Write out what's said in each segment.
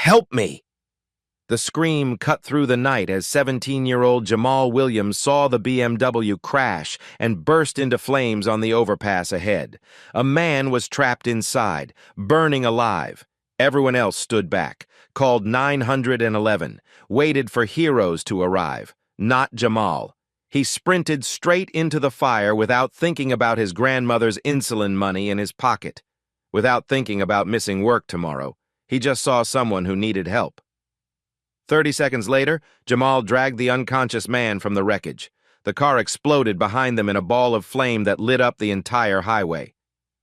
help me!" The scream cut through the night as 17-year-old Jamal Williams saw the BMW crash and burst into flames on the overpass ahead. A man was trapped inside, burning alive. Everyone else stood back, called 911, waited for heroes to arrive. Not Jamal. He sprinted straight into the fire without thinking about his grandmother's insulin money in his pocket. Without thinking about missing work tomorrow. He just saw someone who needed help. 30 seconds later, Jamal dragged the unconscious man from the wreckage. The car exploded behind them in a ball of flame that lit up the entire highway.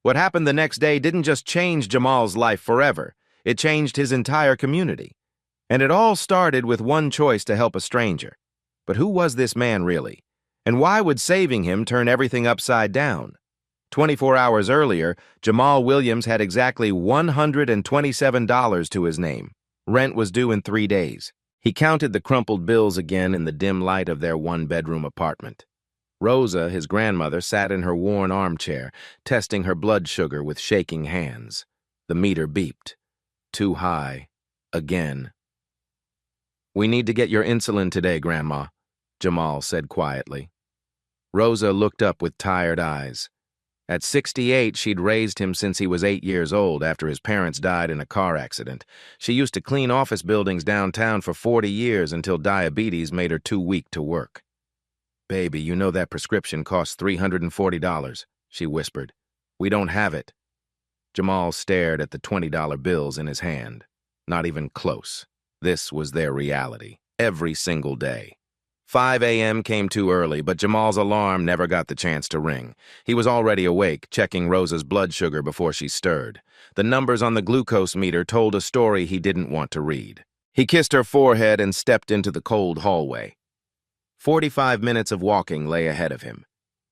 What happened the next day didn't just change Jamal's life forever. It changed his entire community. And it all started with one choice to help a stranger. But who was this man really? And why would saving him turn everything upside down? 24 hours earlier, Jamal Williams had exactly $127 to his name. Rent was due in 3 days. He counted the crumpled bills again in the dim light of their one-bedroom apartment. Rosa, his grandmother, sat in her worn armchair, testing her blood sugar with shaking hands. The meter beeped. Too high. Again. "We need to get your insulin today, Grandma," Jamal said quietly. Rosa looked up with tired eyes. At 68, she'd raised him since he was 8 years old after his parents died in a car accident. She used to clean office buildings downtown for 40 years until diabetes made her too weak to work. "Baby, you know that prescription costs $340, she whispered. "We don't have it." Jamal stared at the $20 bills in his hand. Not even close. This was their reality, every single day. 5 a.m. came too early, but Jamal's alarm never got the chance to ring. He was already awake, checking Rosa's blood sugar before she stirred. The numbers on the glucose meter told a story he didn't want to read. He kissed her forehead and stepped into the cold hallway. 45 minutes of walking lay ahead of him.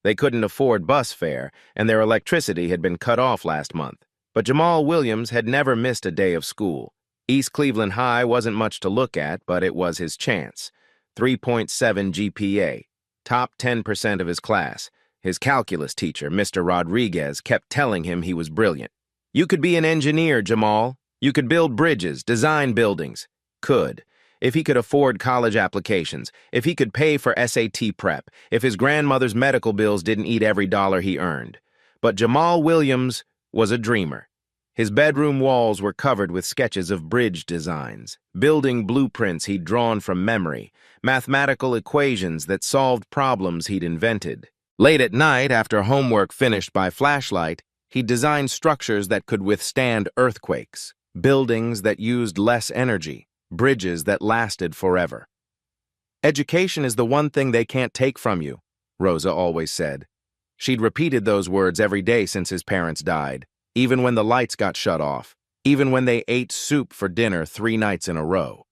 They couldn't afford bus fare, and their electricity had been cut off last month. But Jamal Williams had never missed a day of school. East Cleveland High wasn't much to look at, but it was his chance. 3.7 GPA, top 10% of his class. His calculus teacher, Mr. Rodriguez, kept telling him he was brilliant. "You could be an engineer, Jamal. You could build bridges, design buildings." Could. If he could afford college applications, if he could pay for SAT prep, if his grandmother's medical bills didn't eat every dollar he earned. But Jamal Williams was a dreamer. His bedroom walls were covered with sketches of bridge designs, building blueprints he'd drawn from memory, mathematical equations that solved problems he'd invented. Late at night, after homework finished by flashlight, he designed structures that could withstand earthquakes, buildings that used less energy, bridges that lasted forever. "Education is the one thing they can't take from you," Rosa always said. She'd repeated those words every day since his parents died, even when the lights got shut off, even when they ate soup for dinner 3 nights in a row.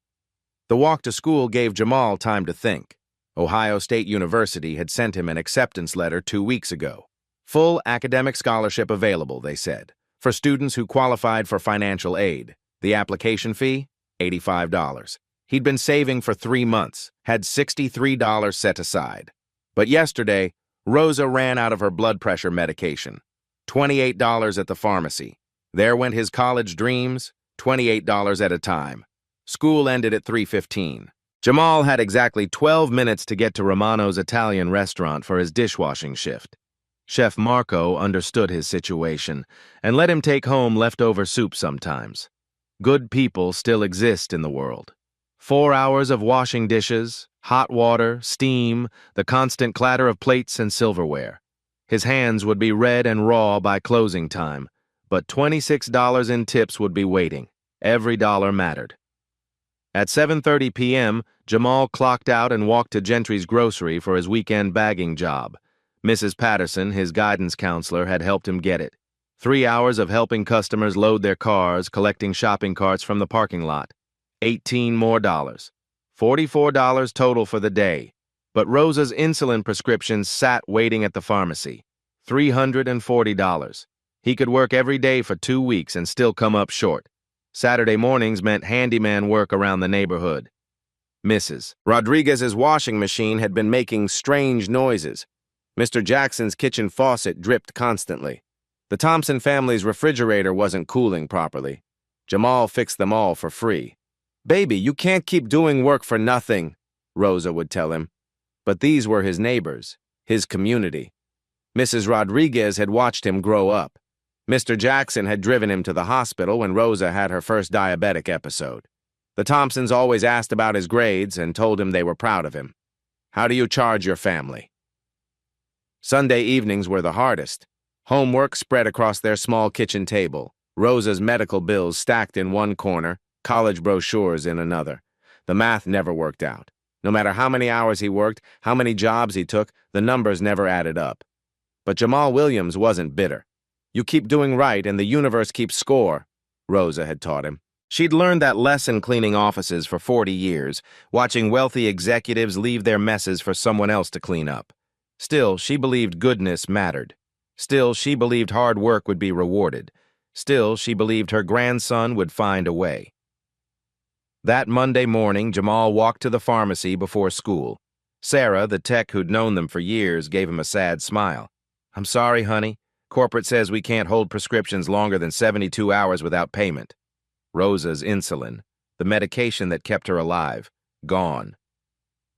The walk to school gave Jamal time to think. Ohio State University had sent him an acceptance letter 2 weeks ago. Full academic scholarship available, they said, for students who qualified for financial aid. The application fee? $85. He'd been saving for 3 months, had $63 set aside. But yesterday, Rosa ran out of her blood pressure medication. $28 at the pharmacy. There went his college dreams, $28 at a time. School ended at 3:15. Jamal had exactly 12 minutes to get to Romano's Italian restaurant for his dishwashing shift. Chef Marco understood his situation and let him take home leftover soup sometimes. Good people still exist in the world. 4 hours of washing dishes, hot water, steam, the constant clatter of plates and silverware. His hands would be red and raw by closing time, but $26 in tips would be waiting. Every dollar mattered. At 7:30 p.m., Jamal clocked out and walked to Gentry's grocery for his weekend bagging job. Mrs. Patterson, his guidance counselor, had helped him get it. 3 hours of helping customers load their cars, collecting shopping carts from the parking lot. 18 more dollars. $44 total for the day. But Rosa's insulin prescription sat waiting at the pharmacy. $340. He could work every day for 2 weeks and still come up short. Saturday mornings meant handyman work around the neighborhood. Mrs. Rodriguez's washing machine had been making strange noises. Mr. Jackson's kitchen faucet dripped constantly. The Thompson family's refrigerator wasn't cooling properly. Jamal fixed them all for free. "Baby, you can't keep doing work for nothing," Rosa would tell him. But these were his neighbors, his community. Mrs. Rodriguez had watched him grow up. Mr. Jackson had driven him to the hospital when Rosa had her first diabetic episode. The Thompsons always asked about his grades and told him they were proud of him. "How do you charge your family?" Sunday evenings were the hardest. Homework spread across their small kitchen table, Rosa's medical bills stacked in one corner, college brochures in another. The math never worked out. No matter how many hours he worked, how many jobs he took, the numbers never added up. But Jamal Williams wasn't bitter. "You keep doing right and the universe keeps score," Rosa had taught him. She'd learned that lesson cleaning offices for 40 years, watching wealthy executives leave their messes for someone else to clean up. Still, she believed goodness mattered. Still, she believed hard work would be rewarded. Still, she believed her grandson would find a way. That Monday morning, Jamal walked to the pharmacy before school. Sarah, the tech who'd known them for years, gave him a sad smile. "I'm sorry, honey. Corporate says we can't hold prescriptions longer than 72 hours without payment." Rosa's insulin, the medication that kept her alive, gone.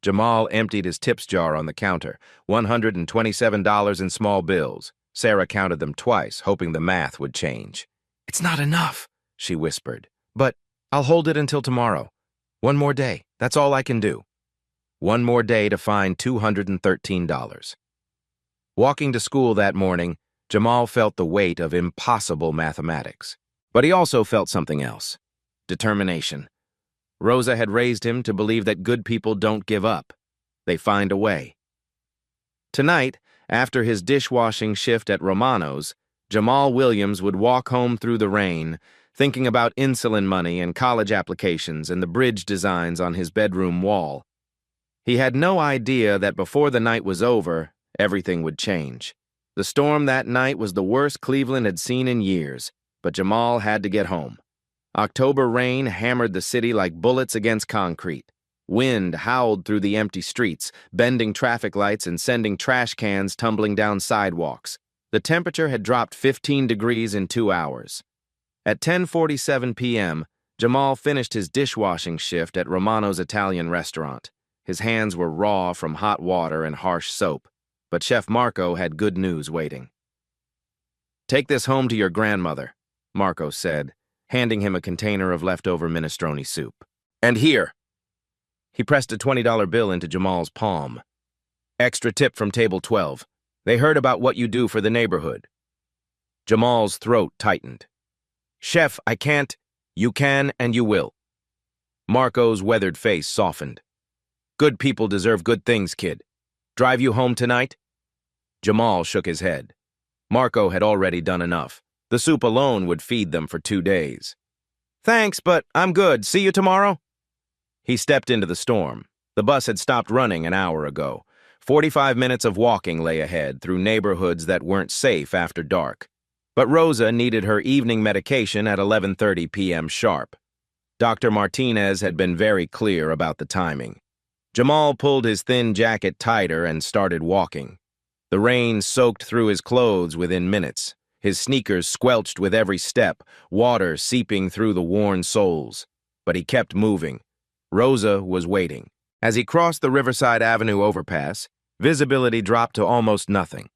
Jamal emptied his tips jar on the counter, $127 in small bills. Sarah counted them twice, hoping the math would change. "It's not enough," she whispered. "But I'll hold it until tomorrow. One more day, that's all I can do." One more day to find $213. Walking to school that morning, Jamal felt the weight of impossible mathematics. But he also felt something else: determination. Rosa had raised him to believe that good people don't give up. They find a way. Tonight, after his dishwashing shift at Romano's, Jamal Williams would walk home through the rain, thinking about insulin money and college applications and the bridge designs on his bedroom wall. He had no idea that before the night was over, everything would change. The storm that night was the worst Cleveland had seen in years, but Jamal had to get home. October rain hammered the city like bullets against concrete. Wind howled through the empty streets, bending traffic lights and sending trash cans tumbling down sidewalks. The temperature had dropped 15 degrees in 2 hours. At 10:47 p.m., Jamal finished his dishwashing shift at Romano's Italian restaurant. His hands were raw from hot water and harsh soap, but Chef Marco had good news waiting. "Take this home to your grandmother," Marco said, handing him a container of leftover minestrone soup. "And here." He pressed a $20 bill into Jamal's palm. "Extra tip from table 12. They heard about what you do for the neighborhood." Jamal's throat tightened. "Chef, I can't." "You can and you will." Marco's weathered face softened. "Good people deserve good things, kid. Drive you home tonight?" Jamal shook his head. Marco had already done enough. The soup alone would feed them for 2 days. "Thanks, but I'm good. See you tomorrow?" He stepped into the storm. The bus had stopped running an hour ago. 45 minutes of walking lay ahead through neighborhoods that weren't safe after dark. But Rosa needed her evening medication at 11:30 p.m. sharp. Dr. Martinez had been very clear about the timing. Jamal pulled his thin jacket tighter and started walking. The rain soaked through his clothes within minutes. His sneakers squelched with every step, water seeping through the worn soles. But he kept moving. Rosa was waiting. As he crossed the Riverside Avenue overpass, visibility dropped to almost nothing.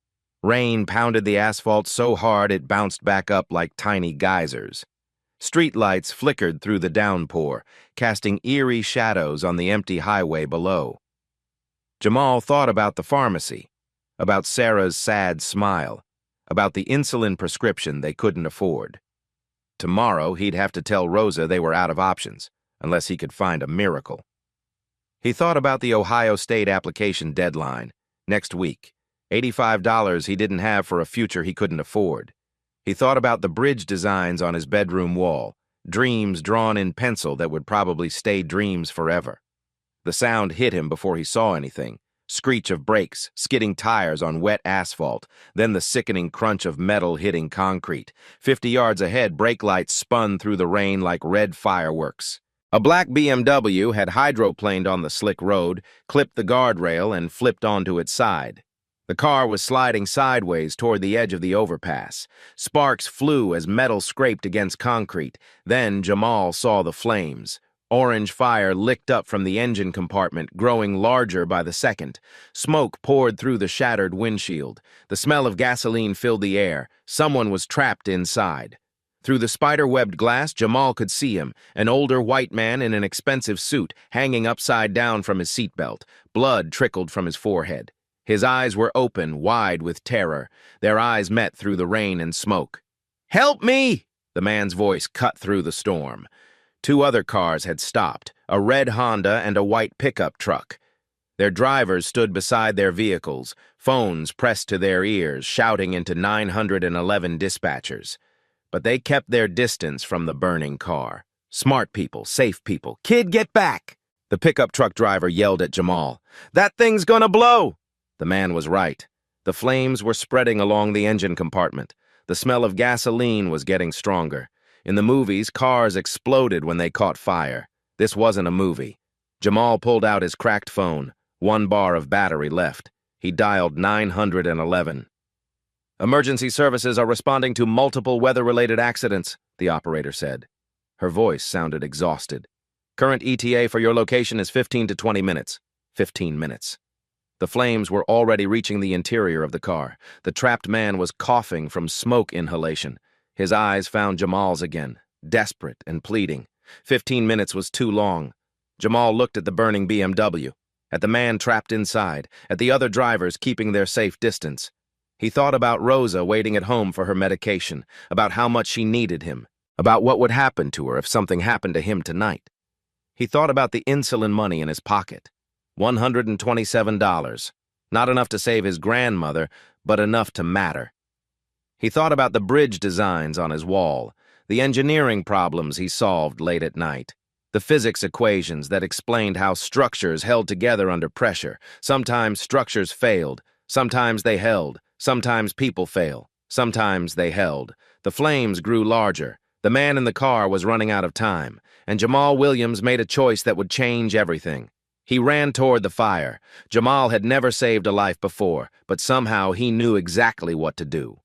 Rain pounded the asphalt so hard it bounced back up like tiny geysers. Streetlights flickered through the downpour, casting eerie shadows on the empty highway below. Jamal thought about the pharmacy, about Sarah's sad smile, about the insulin prescription they couldn't afford. Tomorrow, he'd have to tell Rosa they were out of options, unless he could find a miracle. He thought about the Ohio State application deadline, next week, $85 he didn't have for a future he couldn't afford. He thought about the bridge designs on his bedroom wall, dreams drawn in pencil that would probably stay dreams forever. The sound hit him before he saw anything. Screech of brakes, skidding tires on wet asphalt, then the sickening crunch of metal hitting concrete. 50 yards ahead, brake lights spun through the rain like red fireworks. A black BMW had hydroplaned on the slick road, clipped the guardrail, and flipped onto its side. The car was sliding sideways toward the edge of the overpass. Sparks flew as metal scraped against concrete. Then Jamal saw the flames. Orange fire licked up from the engine compartment, growing larger by the second. Smoke poured through the shattered windshield. The smell of gasoline filled the air. Someone was trapped inside. Through the spider-webbed glass, Jamal could see him, an older white man in an expensive suit, hanging upside down from his seatbelt. Blood trickled from his forehead. His eyes were open, wide with terror. Their eyes met through the rain and smoke. "Help me!" The man's voice cut through the storm. Two other cars had stopped, a red Honda and a white pickup truck. Their drivers stood beside their vehicles, phones pressed to their ears, shouting into 911 dispatchers. But they kept their distance from the burning car. Smart people, safe people. "Kid, get back!" The pickup truck driver yelled at Jamal. "That thing's gonna blow!" The man was right. The flames were spreading along the engine compartment. The smell of gasoline was getting stronger. In the movies, cars exploded when they caught fire. This wasn't a movie. Jamal pulled out his cracked phone. 1 bar of battery left. He dialed 911. "Emergency services are responding to multiple weather-related accidents," the operator said. Her voice sounded exhausted. "Current ETA for your location is 15 to 20 minutes. 15 minutes. The flames were already reaching the interior of the car. The trapped man was coughing from smoke inhalation. His eyes found Jamal's again, desperate and pleading. 15 minutes was too long. Jamal looked at the burning BMW, at the man trapped inside, at the other drivers keeping their safe distance. He thought about Rosa waiting at home for her medication, about how much she needed him, about what would happen to her if something happened to him tonight. He thought about the insulin money in his pocket. $127. Not enough to save his grandmother, but enough to matter. He thought about the bridge designs on his wall, the engineering problems he solved late at night, the physics equations that explained how structures held together under pressure. Sometimes structures failed, sometimes they held, sometimes people fail, sometimes they held. The flames grew larger. The man in the car was running out of time, and Jamal Williams made a choice that would change everything. He ran toward the fire. Jamal had never saved a life before, but somehow he knew exactly what to do.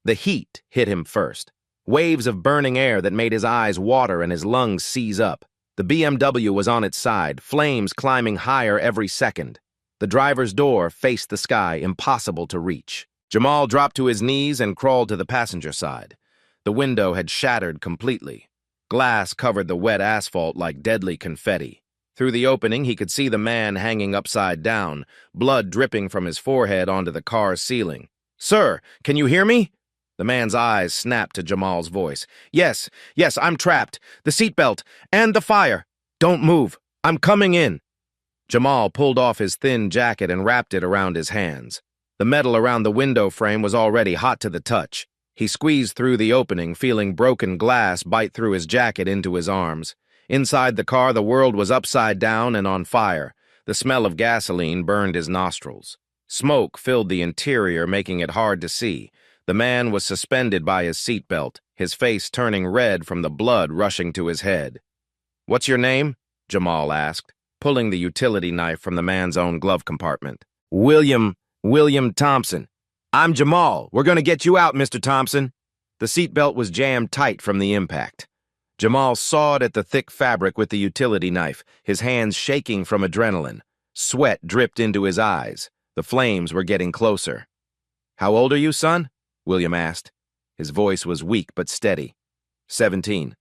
The heat hit him first. Waves of burning air that made his eyes water and his lungs seize up. The BMW was on its side, flames climbing higher every second. The driver's door faced the sky, impossible to reach. Jamal dropped to his knees and crawled to the passenger side. The window had shattered completely. Glass covered the wet asphalt like deadly confetti. Through the opening, he could see the man hanging upside down, blood dripping from his forehead onto the car's ceiling. "Sir, can you hear me?" The man's eyes snapped to Jamal's voice. Yes, I'm trapped. The seatbelt and the fire. Don't move. I'm coming in." Jamal pulled off his thin jacket and wrapped it around his hands. The metal around the window frame was already hot to the touch. He squeezed through the opening, feeling broken glass bite through his jacket into his arms. Inside the car, the world was upside down and on fire. The smell of gasoline burned his nostrils. Smoke filled the interior, making it hard to see. The man was suspended by his seatbelt, his face turning red from the blood rushing to his head. "What's your name?" Jamal asked, pulling the utility knife from the man's own glove compartment. William Thompson. "I'm Jamal. We're going to get you out, Mr. Thompson." The seatbelt was jammed tight from the impact. Jamal sawed at the thick fabric with the utility knife, his hands shaking from adrenaline. Sweat dripped into his eyes. The flames were getting closer. "How old are you, son?" William asked. His voice was weak but steady. 17.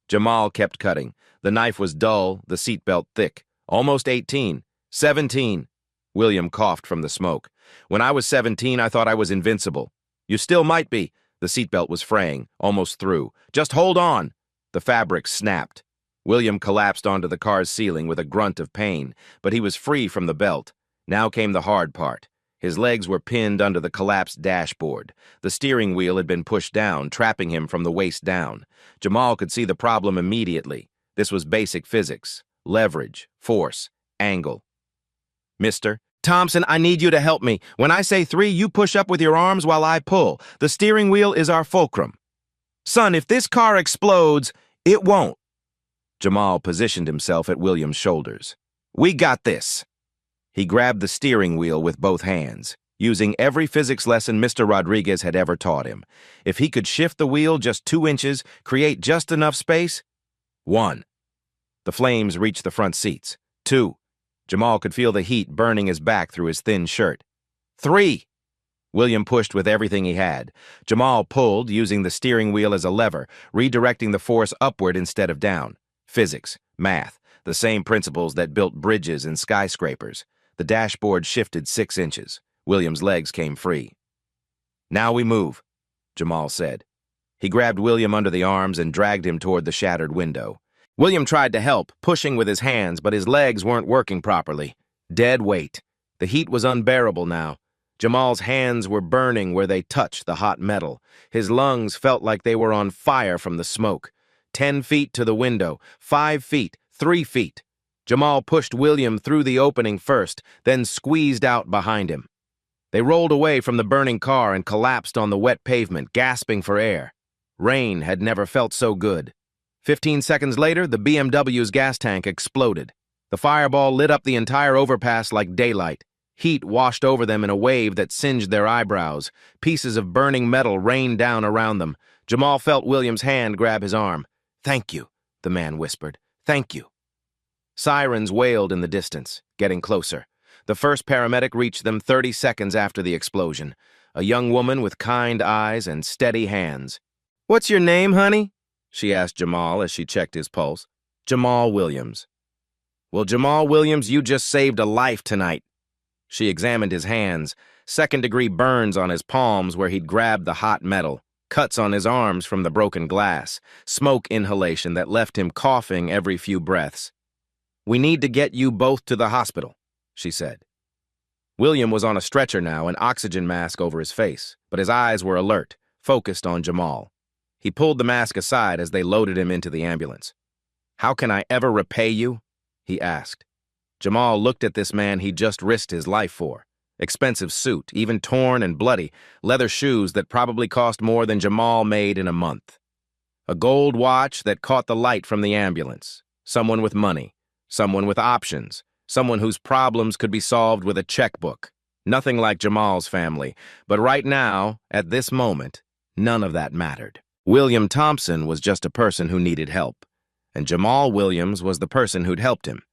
Jamal kept cutting. The knife was dull, the seatbelt thick. Almost 18. 17. William coughed from the smoke. "When I was 17, I thought I was invincible." "You still might be." The seatbelt was fraying, almost through. "Just hold on." The fabric snapped. William collapsed onto the car's ceiling with a grunt of pain, but he was free from the belt. Now came the hard part. His legs were pinned under the collapsed dashboard. The steering wheel had been pushed down, trapping him from the waist down. Jamal could see the problem immediately. This was basic physics. Leverage, force, angle. "Mr. Thompson, I need you to help me. When I say 3, you push up with your arms while I pull. The steering wheel is our fulcrum. Son, if this car explodes, it won't." Jamal positioned himself at William's shoulders. "We got this." He grabbed the steering wheel with both hands, using every physics lesson Mr. Rodriguez had ever taught him. If he could shift the wheel just 2 inches, create just enough space. 1, The flames reached the front seats. 2. Jamal could feel the heat burning his back through his thin shirt. 3. William pushed with everything he had. Jamal pulled, using the steering wheel as a lever, redirecting the force upward instead of down. Physics, math, the same principles that built bridges and skyscrapers. The dashboard shifted 6 inches. William's legs came free. "Now we move," Jamal said. He grabbed William under the arms and dragged him toward the shattered window. William tried to help, pushing with his hands, but his legs weren't working properly. Dead weight. The heat was unbearable now. Jamal's hands were burning where they touched the hot metal. His lungs felt like they were on fire from the smoke. 10 feet to the window, 5 feet, 3 feet. Jamal pushed William through the opening first, then squeezed out behind him. They rolled away from the burning car and collapsed on the wet pavement, gasping for air. Rain had never felt so good. 15 seconds later, the BMW's gas tank exploded. The fireball lit up the entire overpass like daylight. Heat washed over them in a wave that singed their eyebrows. Pieces of burning metal rained down around them. Jamal felt William's hand grab his arm. "Thank you," the man whispered. "Thank you." Sirens wailed in the distance, getting closer. The first paramedic reached them 30 seconds after the explosion. A young woman with kind eyes and steady hands. "What's your name, honey?" she asked Jamal as she checked his pulse. "Jamal Williams." "Well, Jamal Williams, you just saved a life tonight." She examined his hands, second-degree burns on his palms where he'd grabbed the hot metal, cuts on his arms from the broken glass, smoke inhalation that left him coughing every few breaths. "We need to get you both to the hospital," she said. William was on a stretcher now, an oxygen mask over his face, but his eyes were alert, focused on Jamal. He pulled the mask aside as they loaded him into the ambulance. "How can I ever repay you?" he asked. Jamal looked at this man he'd just risked his life for. Expensive suit, even torn and bloody, leather shoes that probably cost more than Jamal made in a month. A gold watch that caught the light from the ambulance. Someone with money. Someone with options. Someone whose problems could be solved with a checkbook. Nothing like Jamal's family. But right now, at this moment, none of that mattered. William Thompson was just a person who needed help. And Jamal Williams was the person who'd helped him.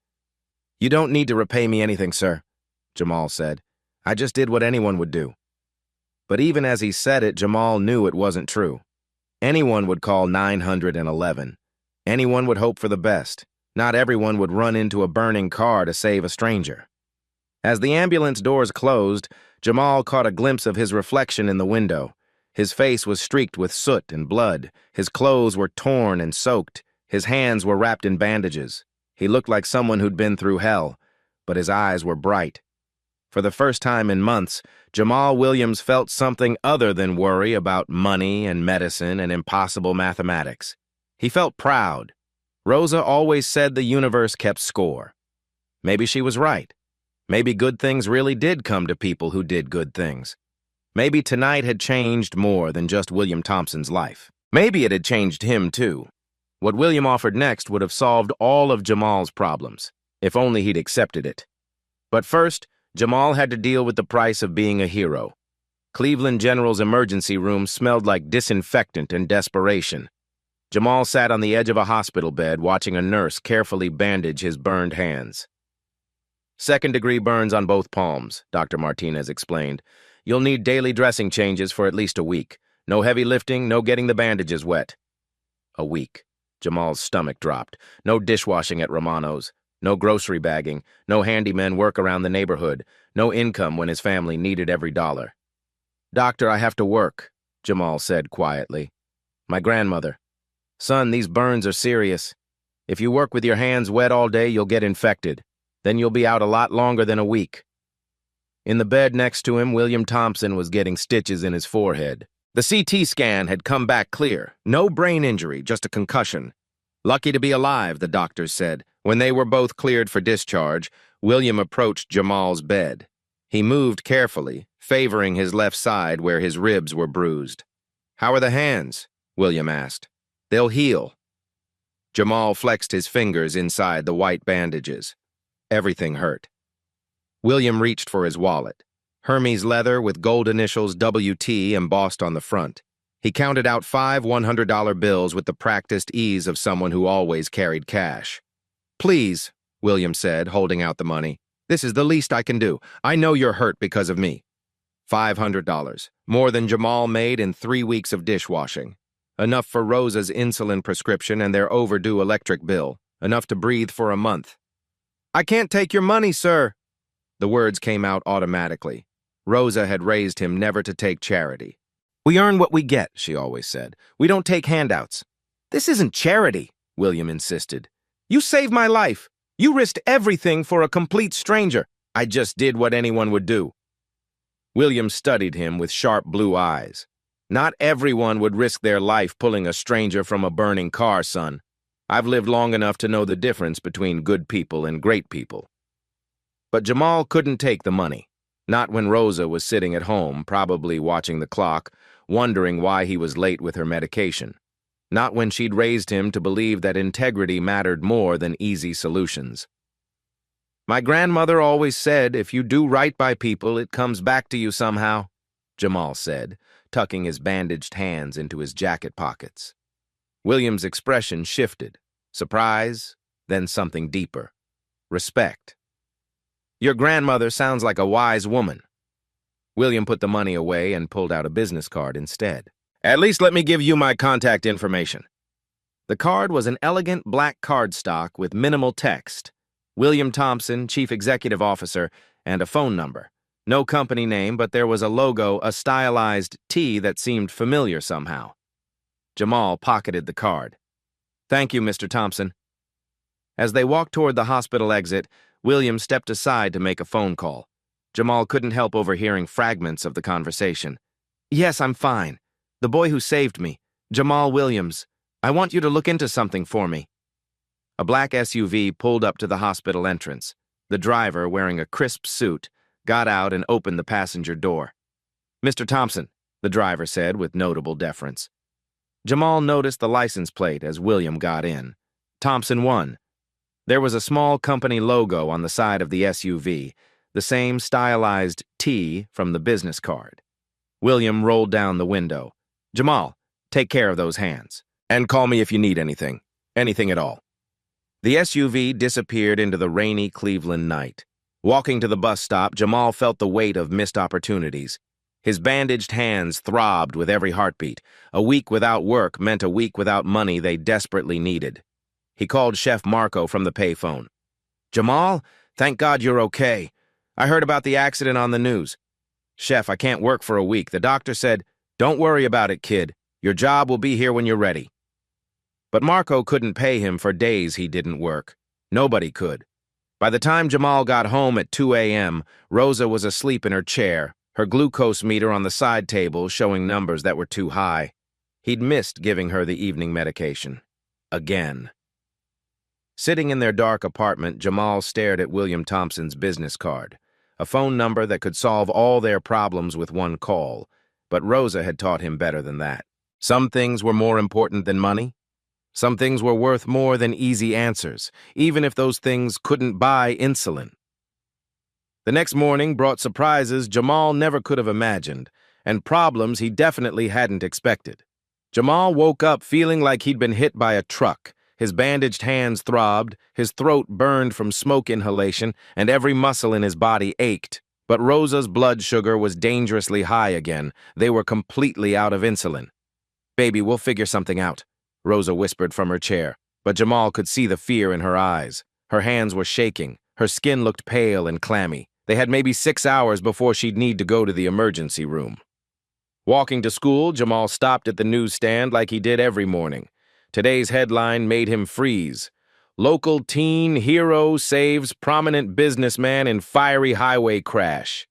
"You don't need to repay me anything, sir," Jamal said. "I just did what anyone would do." But even as he said it, Jamal knew it wasn't true. Anyone would call 911. Anyone would hope for the best. Not everyone would run into a burning car to save a stranger. As the ambulance doors closed, Jamal caught a glimpse of his reflection in the window. His face was streaked with soot and blood. His clothes were torn and soaked. His hands were wrapped in bandages. He looked like someone who'd been through hell, but his eyes were bright. For the first time in months, Jamal Williams felt something other than worry about money and medicine and impossible mathematics. He felt proud. Rosa always said the universe kept score. Maybe she was right. Maybe good things really did come to people who did good things. Maybe tonight had changed more than just William Thompson's life. Maybe it had changed him, too. What William offered next would have solved all of Jamal's problems, if only he'd accepted it. But first, Jamal had to deal with the price of being a hero. Cleveland General's emergency room smelled like disinfectant and desperation. Jamal sat on the edge of a hospital bed watching a nurse carefully bandage his burned hands. "Second-degree burns on both palms," Dr. Martinez explained. "You'll need daily dressing changes for at least a week. No heavy lifting, no getting the bandages wet." A week. Jamal's stomach dropped. No dishwashing at Romano's. No grocery bagging. No handymen work around the neighborhood. No income when his family needed every dollar. "Doctor, I have to work," Jamal said quietly. "My grandmother." "Son, these burns are serious. If you work with your hands wet all day, you'll get infected. Then you'll be out a lot longer than a week." In the bed next to him, William Thompson was getting stitches in his forehead. The CT scan had come back clear. No brain injury, just a concussion. "Lucky to be alive," the doctors said. When they were both cleared for discharge, William approached Jamal's bed. He moved carefully, favoring his left side where his ribs were bruised. "How are the hands?" William asked. "They'll heal." Jamal flexed his fingers inside the white bandages. Everything hurt. William reached for his wallet. Hermes leather with gold initials WT embossed on the front. He counted out 5 $100 bills with the practiced ease of someone who always carried cash. Please, William said, holding out the money. This is the least I can do. I know you're hurt because of me. $500, more than Jamal made in 3 weeks of dishwashing. Enough for Rosa's insulin prescription and their overdue electric bill. Enough to breathe for a month. I can't take your money, sir. The words came out automatically. Rosa had raised him never to take charity. We earn what we get, she always said. We don't take handouts. This isn't charity, William insisted. You saved my life. You risked everything for a complete stranger. I just did what anyone would do. William studied him with sharp blue eyes. Not everyone would risk their life pulling a stranger from a burning car, son. I've lived long enough to know the difference between good people and great people. But Jamal couldn't take the money. Not when Rosa was sitting at home, probably watching the clock, wondering why he was late with her medication. Not when she'd raised him to believe that integrity mattered more than easy solutions. My grandmother always said, if you do right by people, it comes back to you somehow, Jamal said, tucking his bandaged hands into his jacket pockets. William's expression shifted. Surprise, then something deeper. Respect. Your grandmother sounds like a wise woman. William put the money away and pulled out a business card instead. At least let me give you my contact information. The card was an elegant black cardstock with minimal text. William Thompson, Chief Executive Officer, and a phone number. No company name, but there was a logo, a stylized T that seemed familiar somehow. Jamal pocketed the card. Thank you, Mr. Thompson. As they walked toward the hospital exit, William stepped aside to make a phone call. Jamal couldn't help overhearing fragments of the conversation. Yes, I'm fine. The boy who saved me, Jamal Williams. I want you to look into something for me. A black SUV pulled up to the hospital entrance. The driver, wearing a crisp suit, got out and opened the passenger door. Mr. Thompson, the driver said with notable deference. Jamal noticed the license plate as William got in. Thompson 1. There was a small company logo on the side of the SUV, the same stylized T from the business card. William rolled down the window. Jamal, take care of those hands. And call me if you need anything. Anything at all. The SUV disappeared into the rainy Cleveland night. Walking to the bus stop, Jamal felt the weight of missed opportunities. His bandaged hands throbbed with every heartbeat. A week without work meant a week without money they desperately needed. He called Chef Marco from the payphone. Jamal, thank God you're okay. I heard about the accident on the news. Chef, I can't work for a week. The doctor said, don't worry about it, kid. Your job will be here when you're ready. But Marco couldn't pay him for days he didn't work. Nobody could. By the time Jamal got home at 2 a.m., Rosa was asleep in her chair, her glucose meter on the side table showing numbers that were too high. He'd missed giving her the evening medication. Again. Sitting in their dark apartment, Jamal stared at William Thompson's business card, a phone number that could solve all their problems with one call. But Rosa had taught him better than that. Some things were more important than money. Some things were worth more than easy answers, even if those things couldn't buy insulin. The next morning brought surprises Jamal never could have imagined, and problems he definitely hadn't expected. Jamal woke up feeling like he'd been hit by a truck. His bandaged hands throbbed, his throat burned from smoke inhalation, and every muscle in his body ached. But Rosa's blood sugar was dangerously high again. They were completely out of insulin. Baby, we'll figure something out, Rosa whispered from her chair, but Jamal could see the fear in her eyes. Her hands were shaking. Her skin looked pale and clammy. They had maybe 6 hours before she'd need to go to the emergency room. Walking to school, Jamal stopped at the newsstand like he did every morning. Today's headline made him freeze. Local teen hero saves prominent businessman in fiery highway crash.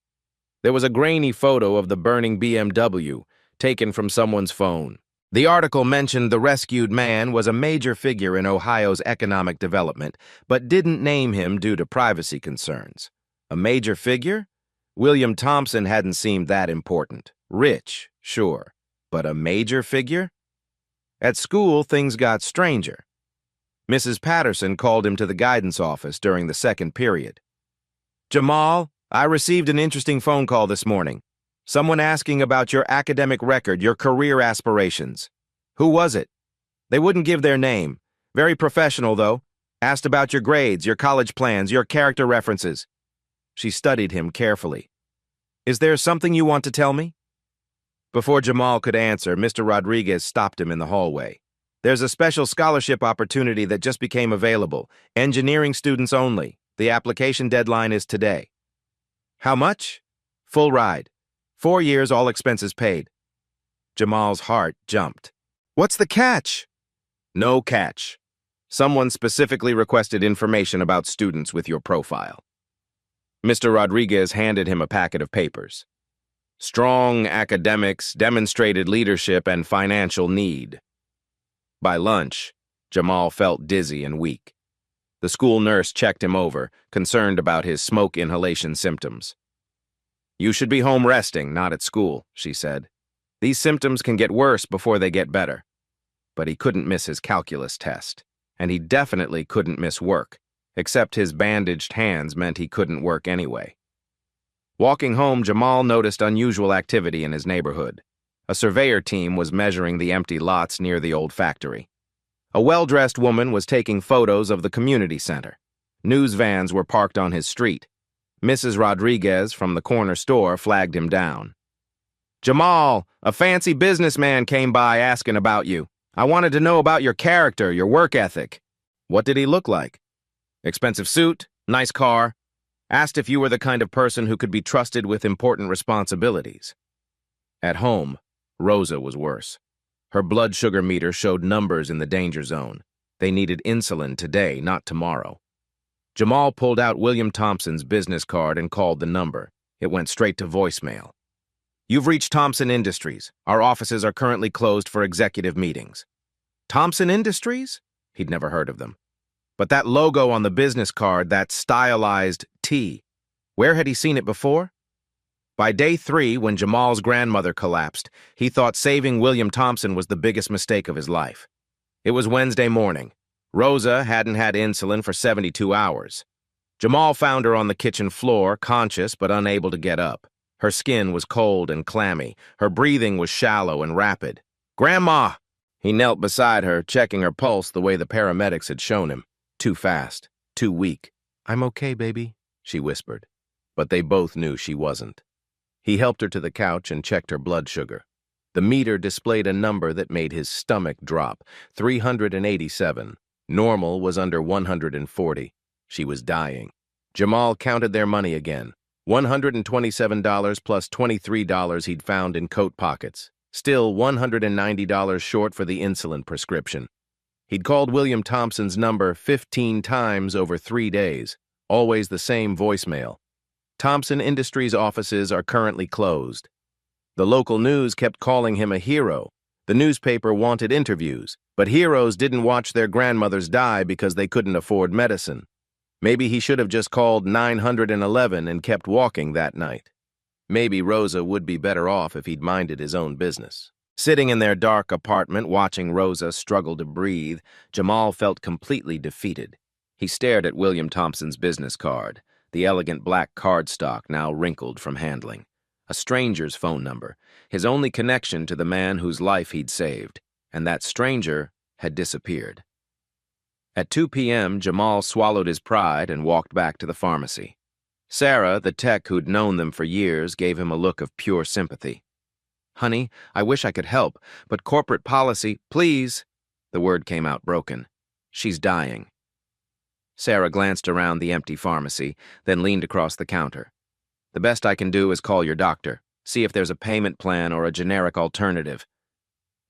There was a grainy photo of the burning BMW, taken from someone's phone. The article mentioned the rescued man was a major figure in Ohio's economic development, but didn't name him due to privacy concerns. A major figure? William Thompson hadn't seemed that important. Rich, sure, but a major figure? At school, things got stranger. Mrs. Patterson called him to the guidance office during the second period. Jamal, I received an interesting phone call this morning. Someone asking about your academic record, your career aspirations. Who was it? They wouldn't give their name. Very professional, though. Asked about your grades, your college plans, your character references. She studied him carefully. Is there something you want to tell me? Before Jamal could answer, Mr. Rodriguez stopped him in the hallway. There's a special scholarship opportunity that just became available. Engineering students only. The application deadline is today. How much? Full ride. 4 years, all expenses paid. Jamal's heart jumped. What's the catch? No catch. Someone specifically requested information about students with your profile. Mr. Rodriguez handed him a packet of papers. Strong academics, demonstrated leadership, and financial need. By lunch, Jamal felt dizzy and weak. The school nurse checked him over, concerned about his smoke inhalation symptoms. You should be home resting, not at school, she said. These symptoms can get worse before they get better. But he couldn't miss his calculus test, and he definitely couldn't miss work, except his bandaged hands meant he couldn't work anyway. Walking home, Jamal noticed unusual activity in his neighborhood. A surveyor team was measuring the empty lots near the old factory. A well-dressed woman was taking photos of the community center. News vans were parked on his street. Mrs. Rodriguez from the corner store flagged him down. Jamal, a fancy businessman came by asking about you. I wanted to know about your character, your work ethic. What did he look like? Expensive suit, nice car. Asked if you were the kind of person who could be trusted with important responsibilities. At home, Rosa was worse. Her blood sugar meter showed numbers in the danger zone. They needed insulin today, not tomorrow. Jamal pulled out William Thompson's business card and called the number. It went straight to voicemail. You've reached Thompson Industries. Our offices are currently closed for executive meetings. Thompson Industries? He'd never heard of them. But that logo on the business card, that stylized T, where had he seen it before? By day 3, when Jamal's grandmother collapsed, he thought saving William Thompson was the biggest mistake of his life. It was Wednesday morning. Rosa hadn't had insulin for 72 hours. Jamal found her on the kitchen floor, conscious but unable to get up. Her skin was cold and clammy. Her breathing was shallow and rapid. Grandma! He knelt beside her, checking her pulse the way the paramedics had shown him. Too fast, too weak. I'm okay, baby, she whispered. But they both knew she wasn't. He helped her to the couch and checked her blood sugar. The meter displayed a number that made his stomach drop, 387. Normal was under 140. She was dying. Jamal counted their money again. $127 plus $23 he'd found in coat pockets. Still $190 short for the insulin prescription. He'd called William Thompson's number 15 times over 3 days, always the same voicemail. Thompson Industries offices are currently closed. The local news kept calling him a hero. The newspaper wanted interviews, but heroes didn't watch their grandmothers die because they couldn't afford medicine. Maybe he should have just called 911 and kept walking that night. Maybe Rosa would be better off if he'd minded his own business. Sitting in their dark apartment, watching Rosa struggle to breathe, Jamal felt completely defeated. He stared at William Thompson's business card, the elegant black cardstock now wrinkled from handling. A stranger's phone number, his only connection to the man whose life he'd saved, and that stranger had disappeared. At 2 p.m., Jamal swallowed his pride and walked back to the pharmacy. Sarah, the tech who'd known them for years, gave him a look of pure sympathy. Honey, I wish I could help, but corporate policy, please. The word came out broken. She's dying. Sarah glanced around the empty pharmacy, then leaned across the counter. The best I can do is call your doctor, see if there's a payment plan or a generic alternative.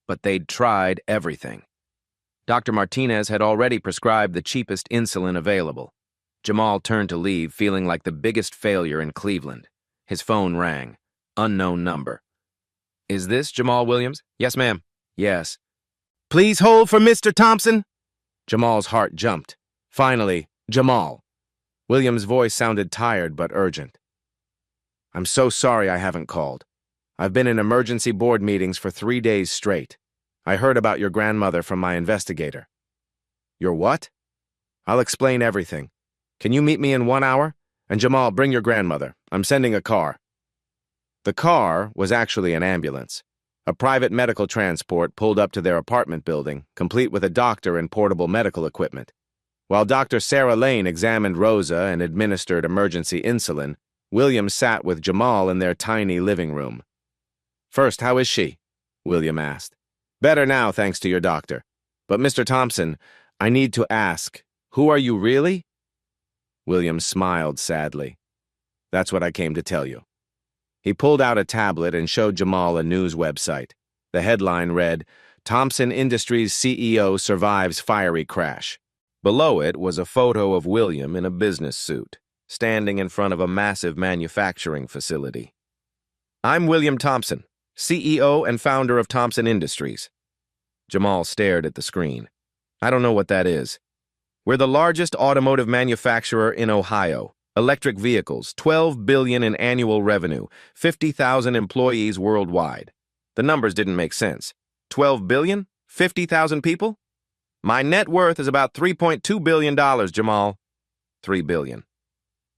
But they'd tried everything. Dr. Martinez had already prescribed the cheapest insulin available. Jamal turned to leave, feeling like the biggest failure in Cleveland. His phone rang. Unknown number. Is this Jamal Williams? Yes, ma'am. Yes. Please hold for Mr. Thompson. Jamal's heart jumped. Finally, Jamal. Williams' voice sounded tired but urgent. I'm so sorry I haven't called. I've been in emergency board meetings for 3 days straight. I heard about your grandmother from my investigator. Your what? I'll explain everything. Can you meet me in 1 hour? And Jamal, bring your grandmother. I'm sending a car. The car was actually an ambulance. A private medical transport pulled up to their apartment building, complete with a doctor and portable medical equipment. While Dr. Sarah Lane examined Rosa and administered emergency insulin, William sat with Jamal in their tiny living room. "First, how is she?" William asked. "Better now, thanks to your doctor. But Mr. Thompson, I need to ask, who are you really?" William smiled sadly. "That's what I came to tell you." He pulled out a tablet and showed Jamal a news website. The headline read, "Thompson Industries CEO survives fiery crash." Below it was a photo of William in a business suit, standing in front of a massive manufacturing facility. "I'm William Thompson, CEO and founder of Thompson Industries." Jamal stared at the screen. "I don't know what that is." "We're the largest automotive manufacturer in Ohio. Electric vehicles, $12 billion in annual revenue, 50,000 employees worldwide." The numbers didn't make sense. 12 billion? 50,000 people? "My net worth is about $3.2 billion, Jamal." 3 billion.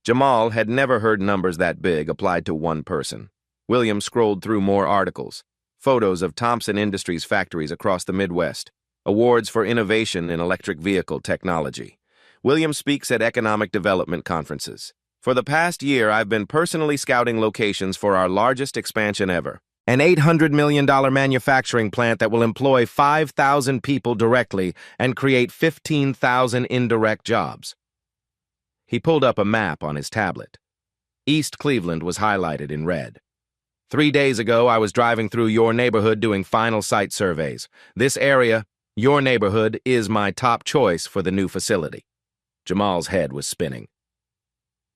Jamal had never heard numbers that big applied to one person. William scrolled through more articles. Photos of Thompson Industries factories across the Midwest. Awards for innovation in electric vehicle technology. William speaks at economic development conferences. "For the past year, I've been personally scouting locations for our largest expansion ever. An $800 million manufacturing plant that will employ 5,000 people directly and create 15,000 indirect jobs." He pulled up a map on his tablet. East Cleveland was highlighted in red. "3 days ago, I was driving through your neighborhood doing final site surveys. This area, your neighborhood, is my top choice for the new facility." Jamal's head was spinning.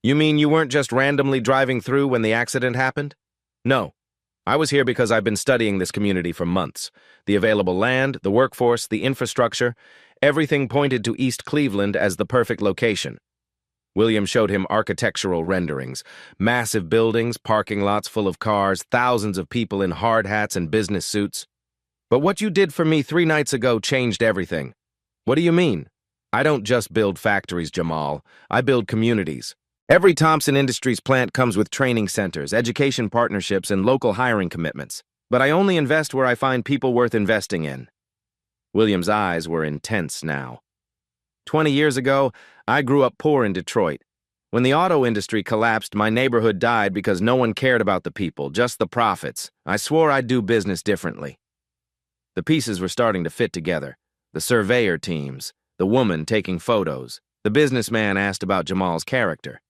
"You mean you weren't just randomly driving through when the accident happened?" "No. I was here because I've been studying this community for months. The available land, the workforce, the infrastructure, everything pointed to East Cleveland as the perfect location." William showed him architectural renderings, massive buildings, parking lots full of cars, thousands of people in hard hats and business suits. "But what you did for me 3 nights ago changed everything." "What do you mean?" "I don't just build factories, Jamal. I build communities. Every Thompson Industries plant comes with training centers, education partnerships, and local hiring commitments. But I only invest where I find people worth investing in." William's eyes were intense now. 20 years ago, I grew up poor in Detroit. When the auto industry collapsed, my neighborhood died because no one cared about the people, just the profits. I swore I'd do business differently." The pieces were starting to fit together. The surveyor teams, the woman taking photos, the businessman asked about Jamal's character.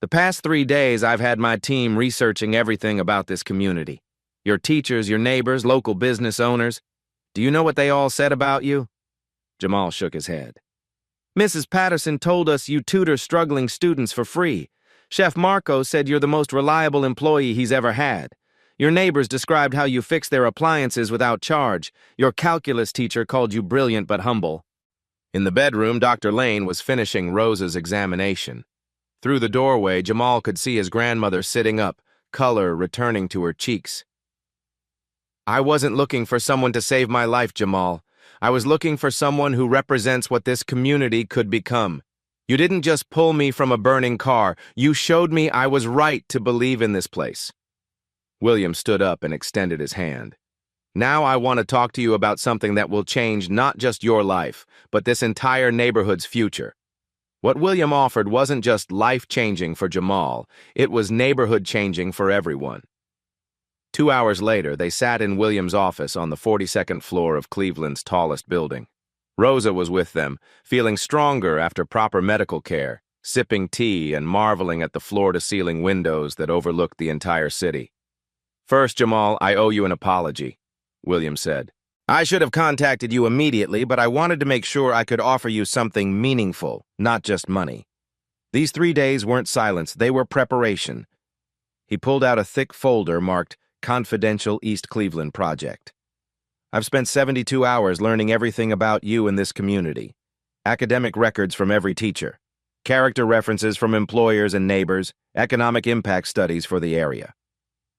"The past 3 days, I've had my team researching everything about this community. Your teachers, your neighbors, local business owners. Do you know what they all said about you?" Jamal shook his head. "Mrs. Patterson told us you tutor struggling students for free. Chef Marco said you're the most reliable employee he's ever had. Your neighbors described how you fix their appliances without charge. Your calculus teacher called you brilliant but humble." In the bedroom, Dr. Lane was finishing Rosa's examination. Through the doorway, Jamal could see his grandmother sitting up, color returning to her cheeks. "I wasn't looking for someone to save my life, Jamal. I was looking for someone who represents what this community could become. You didn't just pull me from a burning car. You showed me I was right to believe in this place." William stood up and extended his hand. "Now I want to talk to you about something that will change not just your life, but this entire neighborhood's future." What William offered wasn't just life-changing for Jamal, it was neighborhood-changing for everyone. 2 hours later, they sat in William's office on the 42nd floor of Cleveland's tallest building. Rosa was with them, feeling stronger after proper medical care, sipping tea and marveling at the floor-to-ceiling windows that overlooked the entire city. "First, Jamal, I owe you an apology," William said. "I should have contacted you immediately, but I wanted to make sure I could offer you something meaningful, not just money. These 3 days weren't silence, they were preparation." He pulled out a thick folder marked Confidential East Cleveland Project. "I've spent 72 hours learning everything about you and this community. Academic records from every teacher, character references from employers and neighbors, economic impact studies for the area."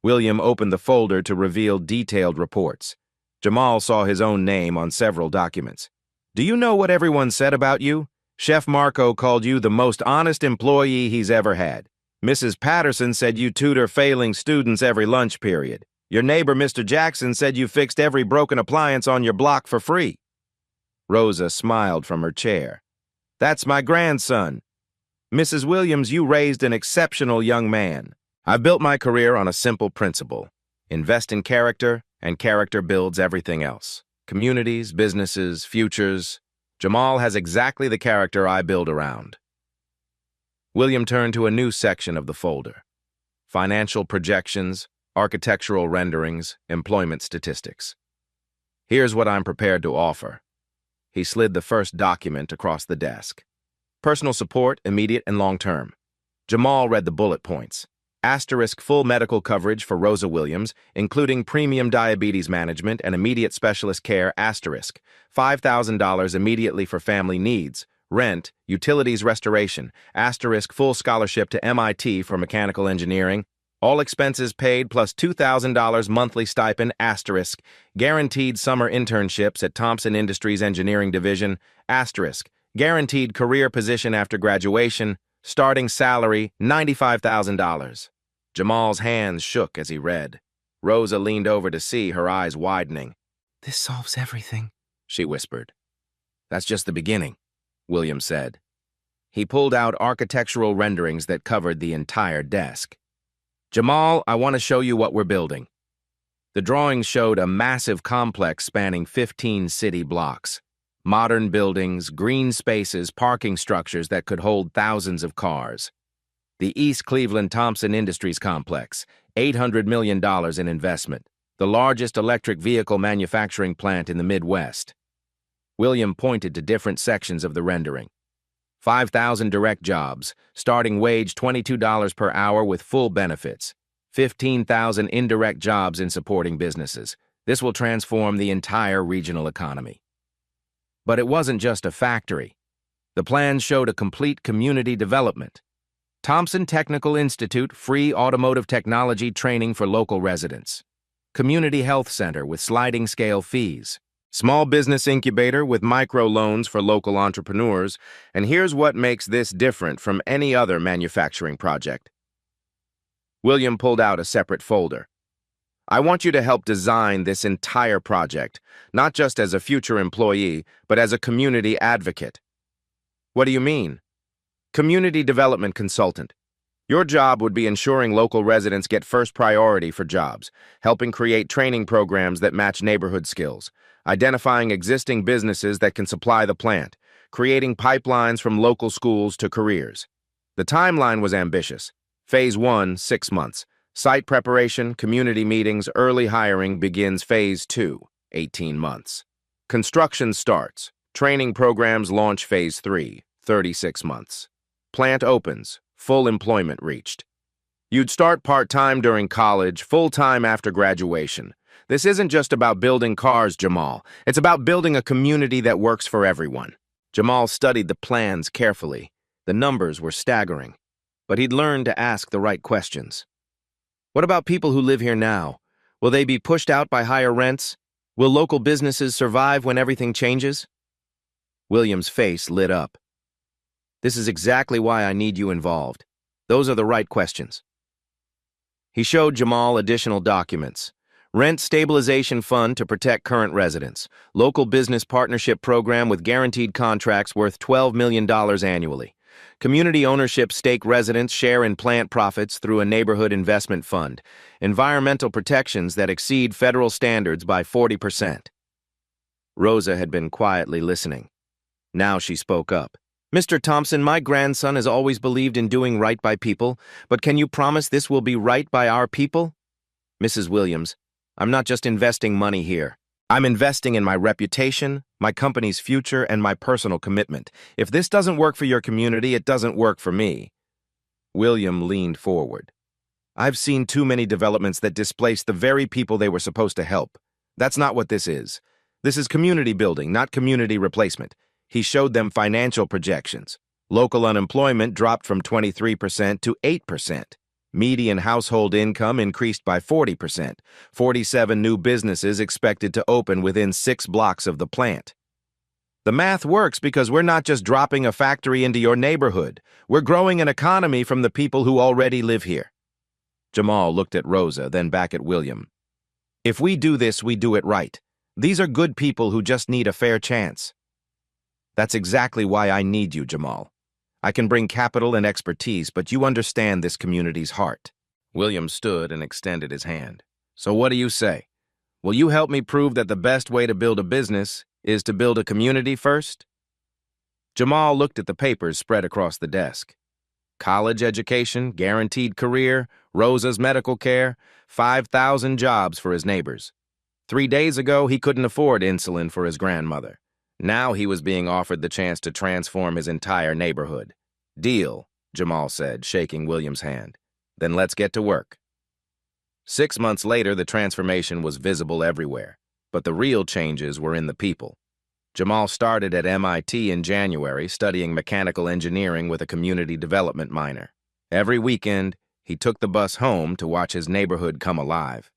William opened the folder to reveal detailed reports. Jamal saw his own name on several documents. "Do you know what everyone said about you? Chef Marco called you the most honest employee he's ever had. Mrs. Patterson said you tutor failing students every lunch period. Your neighbor, Mr. Jackson, said you fixed every broken appliance on your block for free." Rosa smiled from her chair. That's my grandson. Mrs. Williams, you raised an exceptional young man. I've built my career on a simple principle. Invest in character, and character builds everything else. Communities, businesses, futures. Jamal has exactly the character I build around. William turned to a new section of the folder. Financial projections, architectural renderings, employment statistics. Here's what I'm prepared to offer. He slid the first document across the desk. Personal support, immediate and long-term. Jamal read the bullet points. Asterisk full medical coverage for Rosa Williams, including premium diabetes management and immediate specialist care, asterisk. $5,000 immediately for family needs. Rent, utilities restoration, asterisk full scholarship to MIT for mechanical engineering. All expenses paid plus $2,000 monthly stipend, asterisk. Guaranteed summer internships at Thompson Industries Engineering Division, asterisk. Guaranteed career position after graduation. Starting salary, $95,000. Jamal's hands shook as he read. Rosa leaned over to see, her eyes widening. "This solves everything," she whispered. "That's just the beginning," William said. He pulled out architectural renderings that covered the entire desk. "Jamal, I want to show you what we're building." The drawings showed a massive complex spanning 15 city blocks. Modern buildings, green spaces, parking structures that could hold thousands of cars. The East Cleveland Thompson Industries Complex, $800 million in investment, the largest electric vehicle manufacturing plant in the Midwest. William pointed to different sections of the rendering. 5,000 direct jobs, starting wage $22 per hour with full benefits. 15,000 indirect jobs in supporting businesses. This will transform the entire regional economy. But it wasn't just a factory. The plans showed a complete community development. Thompson Technical Institute, free automotive technology training for local residents. Community health center with sliding scale fees. Small business incubator with microloans for local entrepreneurs. And here's what makes this different from any other manufacturing project. William pulled out a separate folder. I want you to help design this entire project, not just as a future employee, but as a community advocate. What do you mean? Community development consultant. Your job would be ensuring local residents get first priority for jobs, helping create training programs that match neighborhood skills, identifying existing businesses that can supply the plant, creating pipelines from local schools to careers. The timeline was ambitious. Phase 1, 6 months. Site preparation, community meetings, early hiring begins Phase 2, 18 months. Construction starts. Training programs launch Phase 3, 36 months. Plant opens. Full employment reached. You'd start part-time during college, full-time after graduation. This isn't just about building cars, Jamal. It's about building a community that works for everyone. Jamal studied the plans carefully. The numbers were staggering. But he'd learned to ask the right questions. What about people who live here now? Will they be pushed out by higher rents? Will local businesses survive when everything changes? William's face lit up. This is exactly why I need you involved. Those are the right questions. He showed Jamal additional documents. Rent stabilization fund to protect current residents. Local business partnership program with guaranteed contracts worth $12 million annually. Community ownership stake residents share in plant profits through a neighborhood investment fund. Environmental protections that exceed federal standards by 40%. Rosa had been quietly listening. Now she spoke up. Mr. Thompson, my grandson has always believed in doing right by people, but can you promise this will be right by our people? Mrs. Williams, I'm not just investing money here. I'm investing in my reputation, my company's future, and my personal commitment. If this doesn't work for your community, it doesn't work for me. William leaned forward. I've seen too many developments that displace the very people they were supposed to help. That's not what this is. This is community building, not community replacement. He showed them financial projections. Local unemployment dropped from 23% to 8%. Median household income increased by 40%. 47 new businesses expected to open within 6 blocks of the plant. The math works because we're not just dropping a factory into your neighborhood. We're growing an economy from the people who already live here. Jamal looked at Rosa, then back at William. If we do this, we do it right. These are good people who just need a fair chance. That's exactly why I need you, Jamal. I can bring capital and expertise, but you understand this community's heart. William stood and extended his hand. So what do you say? Will you help me prove that the best way to build a business is to build a community first? Jamal looked at the papers spread across the desk. College education, guaranteed career, Rosa's medical care, 5,000 jobs for his neighbors. 3 days ago, he couldn't afford insulin for his grandmother. Now he was being offered the chance to transform his entire neighborhood. Deal, Jamal said, shaking William's hand. Then let's get to work. 6 months later, the transformation was visible everywhere, but the real changes were in the people. Jamal started at MIT in January, studying mechanical engineering with a community development minor. Every weekend, he took the bus home to watch his neighborhood come alive.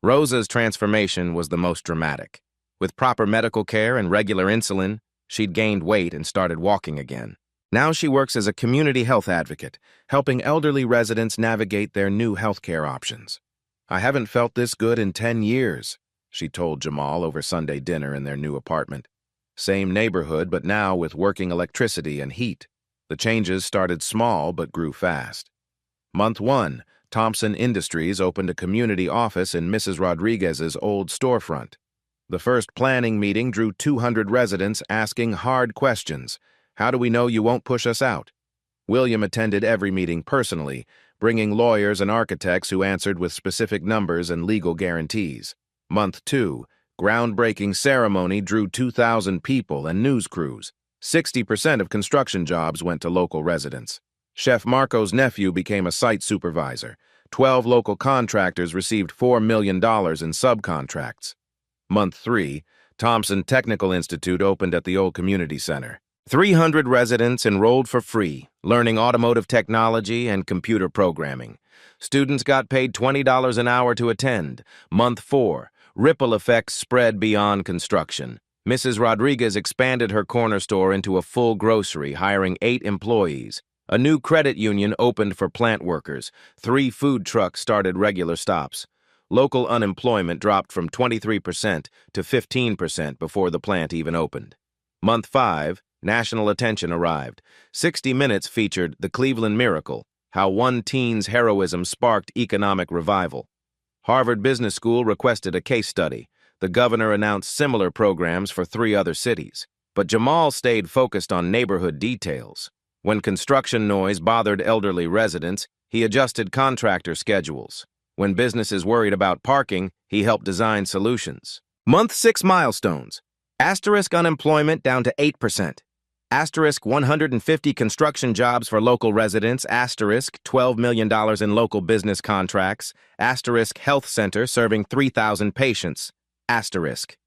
Rosa's transformation was the most dramatic. With proper medical care and regular insulin, she'd gained weight and started walking again. Now she works as a community health advocate, helping elderly residents navigate their new healthcare options. I haven't felt this good in 10 years, she told Jamal over Sunday dinner in their new apartment. Same neighborhood, but now with working electricity and heat. The changes started small but grew fast. Month 1, Thompson Industries opened a community office in Mrs. Rodriguez's old storefront. The first planning meeting drew 200 residents asking hard questions. How do we know you won't push us out? William attended every meeting personally, bringing lawyers and architects who answered with specific numbers and legal guarantees. Month 2, groundbreaking ceremony drew 2,000 people and news crews. 60% of construction jobs went to local residents. Chef Marco's nephew became a site supervisor. 12 local contractors received $4 million in subcontracts. Month 3, Thompson Technical Institute opened at the old community center. 300 residents enrolled for free, learning automotive technology and computer programming. Students got paid $20 an hour to attend. Month 4, ripple effects spread beyond construction. Mrs. Rodriguez expanded her corner store into a full grocery, hiring 8 employees. A new credit union opened for plant workers. 3 food trucks started regular stops. Local unemployment dropped from 23% to 15% before the plant even opened. Month 5, national attention arrived. 60 Minutes featured The Cleveland Miracle, how one teen's heroism sparked economic revival. Harvard Business School requested a case study. The governor announced similar programs for 3 other cities. But Jamal stayed focused on neighborhood details. When construction noise bothered elderly residents, he adjusted contractor schedules. When businesses worried about parking, he helped design solutions. Month 6 milestones. Asterisk unemployment down to 8%. Asterisk 150 construction jobs for local residents. Asterisk $12 million in local business contracts. Asterisk health center serving 3,000 patients. Asterisk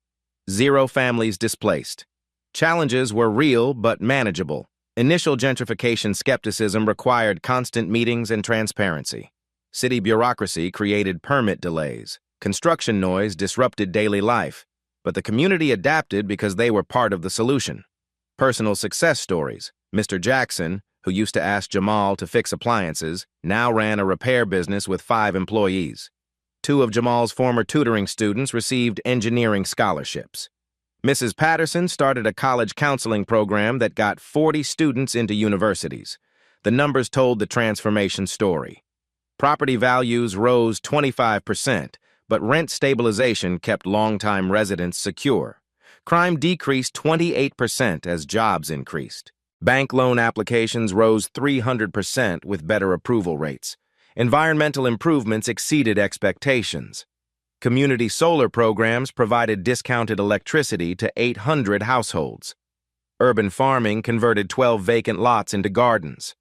0 families displaced. Challenges were real but manageable. Initial gentrification skepticism required constant meetings and transparency. City bureaucracy created permit delays. Construction noise disrupted daily life. But the community adapted because they were part of the solution. Personal success stories. Mr. Jackson, who used to ask Jamal to fix appliances, now ran a repair business with 5 employees. 2 of Jamal's former tutoring students received engineering scholarships. Mrs. Patterson started a college counseling program that got 40 students into universities. The numbers told the transformation story. Property values rose 25%, but rent stabilization kept longtime residents secure. Crime decreased 28% as jobs increased. Bank loan applications rose 300% with better approval rates. Environmental improvements exceeded expectations. Community solar programs provided discounted electricity to 800 households. Urban farming converted 12 vacant lots into gardens.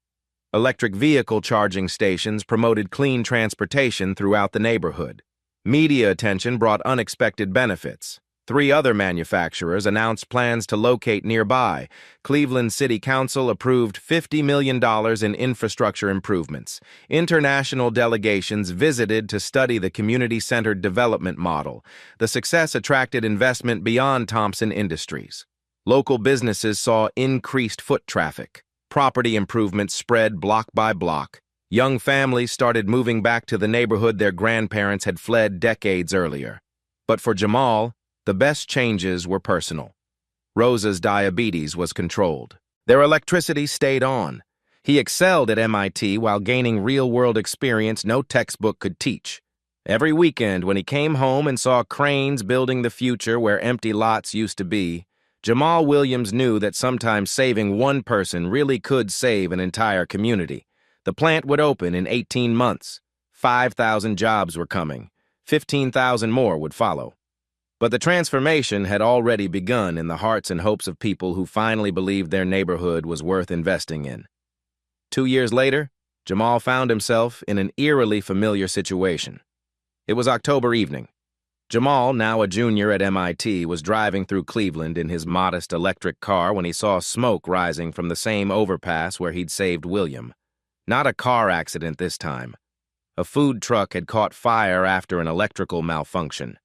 Electric vehicle charging stations promoted clean transportation throughout the neighborhood. Media attention brought unexpected benefits. 3 other manufacturers announced plans to locate nearby. Cleveland City Council approved $50 million in infrastructure improvements. International delegations visited to study the community-centered development model. The success attracted investment beyond Thompson Industries. Local businesses saw increased foot traffic. Property improvements spread block by block. Young families started moving back to the neighborhood their grandparents had fled decades earlier. But for Jamal, the best changes were personal. Rosa's diabetes was controlled. Their electricity stayed on. He excelled at MIT while gaining real-world experience no textbook could teach. Every weekend, when he came home and saw cranes building the future where empty lots used to be, Jamal Williams knew that sometimes saving one person really could save an entire community. The plant would open in 18 months. 5,000 jobs were coming. 15,000 more would follow. But the transformation had already begun in the hearts and hopes of people who finally believed their neighborhood was worth investing in. 2 years later, Jamal found himself in an eerily familiar situation. It was October evening. Jamal, now a junior at MIT, was driving through Cleveland in his modest electric car when he saw smoke rising from the same overpass where he'd saved William. Not a car accident this time. A food truck had caught fire after an electrical malfunction.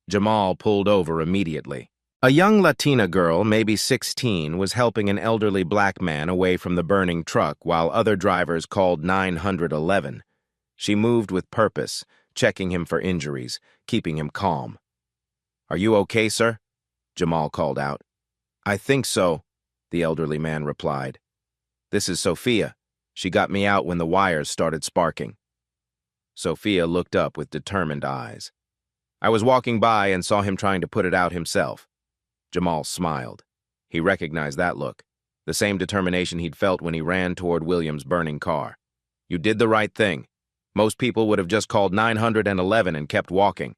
Jamal pulled over immediately. A young Latina girl, maybe 16, was helping an elderly black man away from the burning truck while other drivers called 911. She moved with purpose, checking him for injuries, keeping him calm. "Are you okay, sir?" Jamal called out. "I think so," the elderly man replied. "This is Sophia. She got me out when the wires started sparking." Sophia looked up with determined eyes. "I was walking by and saw him trying to put it out himself." Jamal smiled. He recognized that look, the same determination he'd felt when he ran toward William's burning car. "You did the right thing. Most people would have just called 911 and kept walking."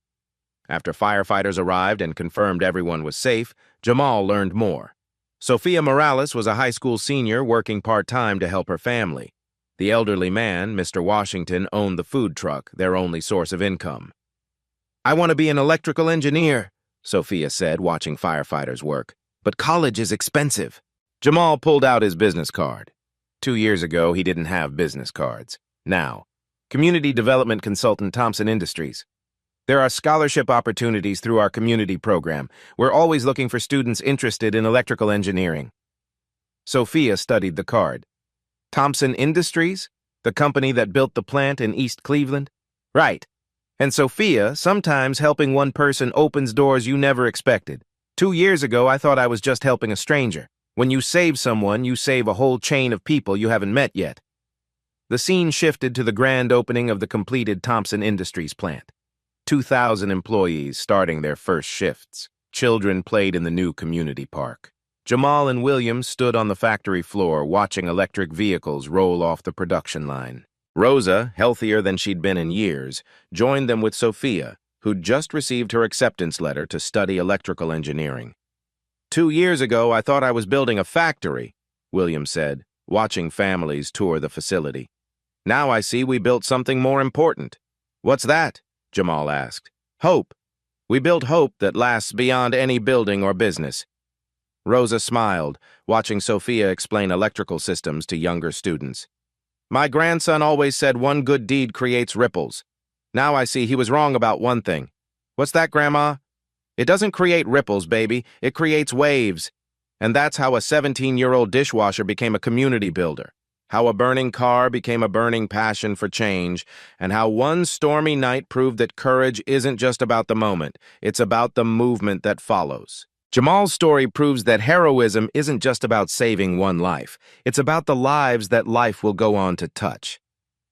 After firefighters arrived and confirmed everyone was safe, Jamal learned more. Sophia Morales was a high school senior working part-time to help her family. The elderly man, Mr. Washington, owned the food truck, their only source of income. "I want to be an electrical engineer," Sophia said, watching firefighters work. "But college is expensive." Jamal pulled out his business card. 2 years ago, he didn't have business cards. Now, community development consultant Thompson Industries. "There are scholarship opportunities through our community program. We're always looking for students interested in electrical engineering." Sophia studied the card. "Thompson Industries? The company that built the plant in East Cleveland?" "Right. And Sophia, sometimes helping one person opens doors you never expected. 2 years ago, I thought I was just helping a stranger. When you save someone, you save a whole chain of people you haven't met yet." The scene shifted to the grand opening of the completed Thompson Industries plant. 2,000 employees starting their first shifts. Children played in the new community park. Jamal and William stood on the factory floor watching electric vehicles roll off the production line. Rosa, healthier than she'd been in years, joined them with Sophia, who'd just received her acceptance letter to study electrical engineering. 2 years ago, I thought I was building a factory," William said, watching families tour the facility. "Now I see we built something more important." "What's that?" Jamal asked. "Hope. We built hope that lasts beyond any building or business." Rosa smiled, watching Sophia explain electrical systems to younger students. "My grandson always said one good deed creates ripples. Now I see he was wrong about one thing." "What's that, Grandma?" "It doesn't create ripples, baby. It creates waves. And that's how a 17-year-old dishwasher became a community builder. How a burning car became a burning passion for change, and how one stormy night proved that courage isn't just about the moment, it's about the movement that follows." Jamal's story proves that heroism isn't just about saving one life. It's about the lives that life will go on to touch.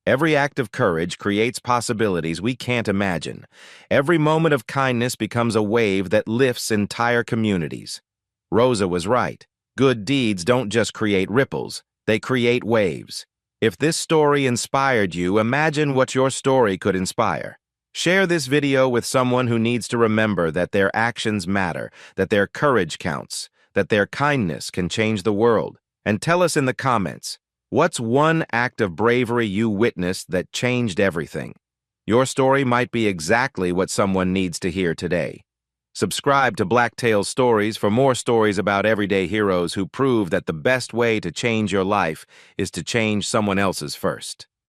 Every act of courage creates possibilities we can't imagine. Every moment of kindness becomes a wave that lifts entire communities. Rosa was right. Good deeds don't just create ripples, they create waves. If this story inspired you, imagine what your story could inspire. Share this video with someone who needs to remember that their actions matter, that their courage counts, that their kindness can change the world. And tell us in the comments, what's one act of bravery you witnessed that changed everything? Your story might be exactly what someone needs to hear today. Subscribe to Black Tales Stories for more stories about everyday heroes who prove that the best way to change your life is to change someone else's first.